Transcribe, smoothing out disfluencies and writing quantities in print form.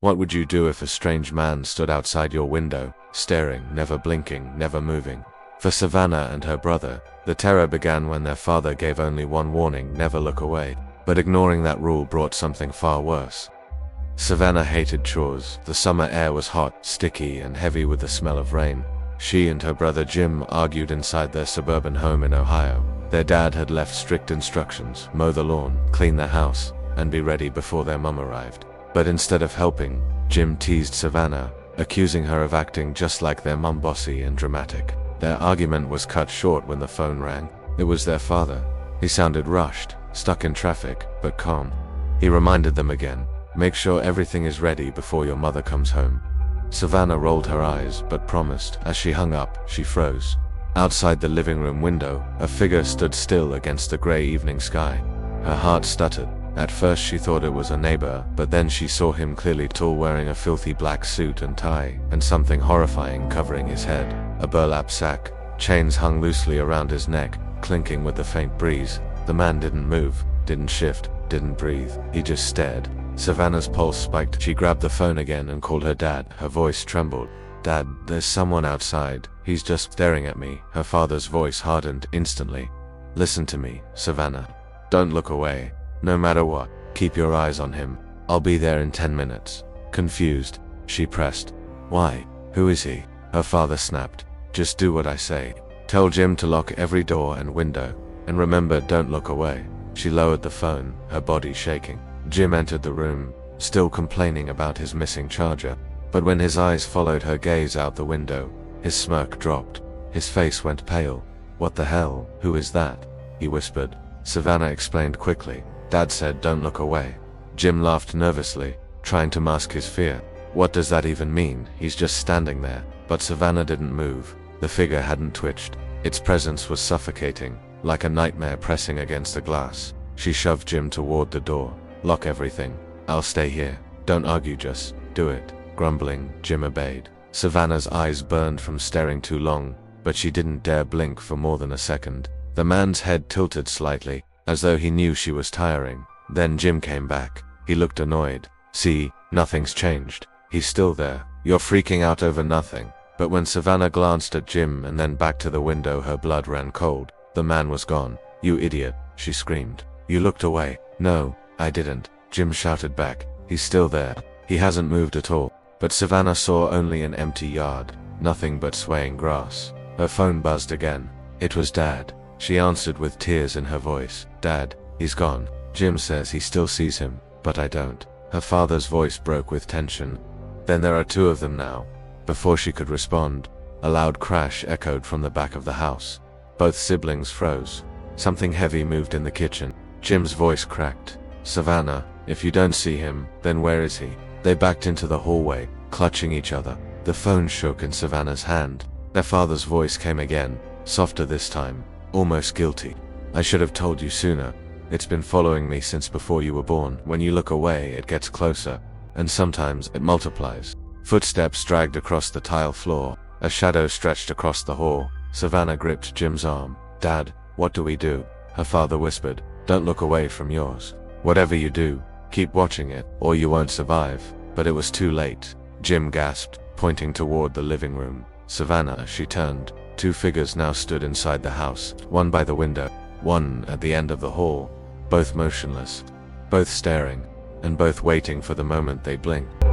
What would you do if a strange man stood outside your window, staring, never blinking, never moving? For Savannah and her brother, the terror began when their father gave only one warning: never look away. But ignoring that rule brought something far worse. Savannah hated chores. The summer air was hot, sticky, and heavy with the smell of rain. She and her brother Jim argued inside their suburban home in Ohio. Their dad had left strict instructions: mow the lawn, clean the house, and be ready before their mom arrived. But instead of helping, Jim teased Savannah, accusing her of acting just like their mom, bossy and dramatic. Their argument was cut short when the phone rang. It was their father. He sounded rushed, stuck in traffic, but calm. He reminded them again, make sure everything is ready before your mother comes home. Savannah rolled her eyes, but promised. As she hung up, she froze. Outside the living room window, a figure stood still against the gray evening sky. Her heart stuttered. At first she thought it was a neighbor, but then she saw him clearly, tall, wearing a filthy black suit and tie, and something horrifying covering his head. A burlap sack. Chains hung loosely around his neck, clinking with the faint breeze. The man didn't move, didn't shift, didn't breathe. He just stared. Savannah's pulse spiked. She grabbed the phone again and called her dad. Her voice trembled. "Dad, there's someone outside. He's just staring at me." Her father's voice hardened instantly. "Listen to me, Savannah. Don't look away. No matter what, keep your eyes on him. I'll be there in 10 minutes. Confused, she pressed. "Why? Who is he?" Her father snapped. "Just do what I say. Tell Jim to lock every door and window. And remember, don't look away." She lowered the phone, her body shaking. Jim entered the room, still complaining about his missing charger. But when his eyes followed her gaze out the window, his smirk dropped. His face went pale. "What the hell? Who is that?" he whispered. Savannah explained quickly. "Dad said don't look away." Jim laughed nervously, trying to mask his fear. "What does that even mean? He's just standing there." But Savannah didn't move. The figure hadn't twitched. Its presence was suffocating, like a nightmare pressing against the glass. She shoved Jim toward the door. "Lock everything. I'll stay here. Don't argue, just do it." Grumbling, Jim obeyed. Savannah's eyes burned from staring too long, but she didn't dare blink for more than a second. The man's head tilted slightly, as though he knew she was tiring. Then Jim came back. He looked annoyed. "See, nothing's changed. He's still there. You're freaking out over nothing." But when Savannah glanced at Jim and then back to the window, her blood ran cold. The man was gone. "You idiot," she screamed. "You looked away." "No, I didn't," Jim shouted back. "He's still there. He hasn't moved at all." But Savannah saw only an empty yard, nothing but swaying grass. Her phone buzzed again. It was Dad. She answered with tears in her voice. "Dad, he's gone. Jim says he still sees him, but I don't." Her father's voice broke with tension. "Then there are two of them now." Before she could respond, a loud crash echoed from the back of the house. Both siblings froze. Something heavy moved in the kitchen. Jim's voice cracked. "Savannah, if you don't see him, then where is he?" They backed into the hallway, clutching each other. The phone shook in Savannah's hand. Their father's voice came again, softer this time, almost guilty. "I should have told you sooner. It's been following me since before you were born. When you look away, it gets closer, and sometimes it multiplies." Footsteps dragged across the tile floor. A shadow stretched across the hall. Savannah gripped Jim's arm. "Dad, what do we do?" Her father whispered. "Don't look away from yours. Whatever you do, keep watching it, or you won't survive." But it was too late. Jim gasped, pointing toward the living room. "Savannah," she turned. Two figures now stood inside the house, one by the window, one at the end of the hall, both motionless, both staring, and both waiting for the moment they blinked.